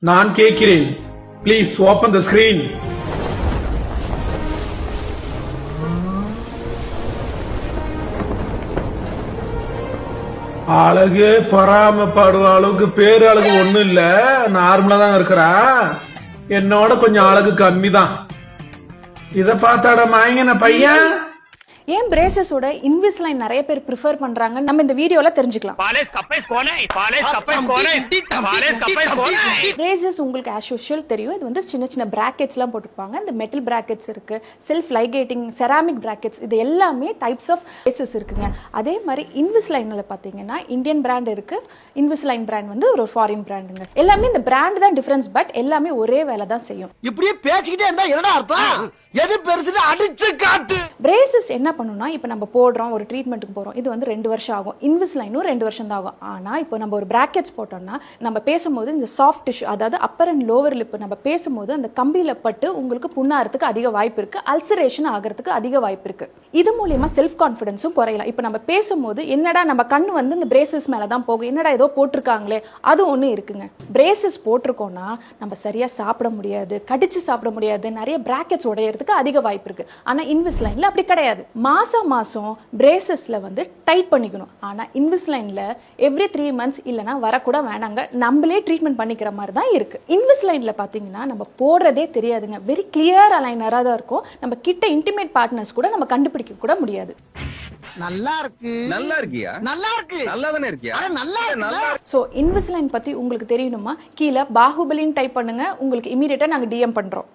நான் கேட்கிறேன், please open the screen. அழகு பொறாமப்படுற அளவுக்கு பேரு அழகு ஒண்ணும் இல்ல, நார்மலா தான் இருக்கிறா. என்னோட கொஞ்சம் அழகு கம்மி தான். இத பார்த்தாட மயங்கின பையன். ஏன் பிரேசஸோட இன்விஸ்லைன் நிறைய பேர் ப்ரிஃபர் பண்றாங்க நம்ம இந்த வீடியோல தெரிஞ்சுக்கலாம். பிரேசஸ் உங்களுக்கு ஆஸ் யூஷுவல் தெரியும், இது வந்து சின்ன சின்ன பிராக்கெட்ஸ் எல்லாம் போட்டுப்பாங்க. இந்த மெட்டல் பிராக்கெட்ஸ் இருக்கு, செல்ஃப் லைகேட்டிங் செராமிக் பிராக்கெட்ஸ், இது எல்லாமே டைப்ஸ் ஆஃப் பிரேசஸ் இருக்குங்க. அதே மாதிரி இன்விஸ்லைன்ல பாத்தீங்கன்னா இந்தியன் பிராண்ட் இருக்கு, இன்விஸ்லைன் பிராண்ட் வந்து ஒரு ஃபாரின் பிராண்டுங்க. எல்லாமே இந்த பிராண்ட் தான் டிஃபரன்ஸ், பட் எல்லாமே ஒரே வேலை தான் செய்யும். இப்படியே பேசிக்கிட்டே இருந்தா என்னடா அர்த்தம்? எது பெருசுன்னு அடிச்சு காட்டு. பிரேசஸ் என்ன பண்ணுன்னா, இப்போ நம்ம போடுறோம், ஒரு ட்ரீட்மெண்ட்டுக்கு போகிறோம், இது வந்து 2 வருஷம் ஆகும். இன்விஸ்லைனும் 2 வருஷம் தான் ஆகும். ஆனால் இப்போ நம்ம ஒரு பிராக்கெட்ஸ் போட்டோம்னா நம்ம பேசும்போது இந்த சாஃப்ட் டிஷ்யூ, அதாவது அப்பர் அண்ட் லோவர் லிப், நம்ம பேசும்போது அந்த கம்பியில் பட்டு உங்களுக்கு புண்ணாகிறதுக்கு அதிக வாய்ப்பு இருக்குது, அல்சரேஷன் ஆகிறதுக்கு அதிக வாய்ப்பு இருக்குது. இது மூலியமா செல்ஃப் கான்ஃபிடன்ஸும் குறையலாம். இப்போ நம்ம பேசும்போது என்னடா நம்ம கண் வந்து இந்த பிரேசஸ் மேலே தான் போகும், என்னடா ஏதோ போட்டிருக்காங்களே, அது ஒன்று இருக்குங்க. பிரேசஸ் போட்டிருக்கோன்னா நம்ம சரியாக சாப்பிட முடியாது, கடிச்சு சாப்பிட முடியாது, நிறைய பிராக்கெட்ஸ் உடையிறதுக்கு அதிக வாய்ப்பு இருக்கு. ஆனா இன்விஸ்லைன்ல அப்படி கிடையாது. மாசம் பிரேசஸ்ல வந்து டைட் பண்ணிக்கணும். ஆனா இன்விஸ்லைன்ல எவ்ரி 3 மந்த்ஸ் இல்லனா வரக்கூட வேணாங்க, நம்மளே ட்ரீட்மெண்ட் பண்ணிக்கிற மாதிரி தான் இருக்கு. இன்விஸ்லைன்ல பாத்தீங்கன்னா நம்ம போடுறதே தெரியாதுங்க, வெரி கிளியர் அலைனரா தான் இருக்கும். நம்ம கிட்ட இன்டிமேட் பார்ட்னர்ஸ் கூட நம்ம கண்டுபிடிக்க கூட முடியாது. நல்லா இருக்கு. நல்லா இருக்கியா? நல்லா இருக்கு. நல்லா தானே இருக்கியா? நல்லா நல்லா. சோ இன்விஸ்லைன் பத்தி உங்களுக்கு தெரியணுமா, கீழே பாகுபலின்னு டைப் பண்ணுங்க, உங்களுக்கு இமீடியட்டா நாங்க டிஎம் பண்றோம்.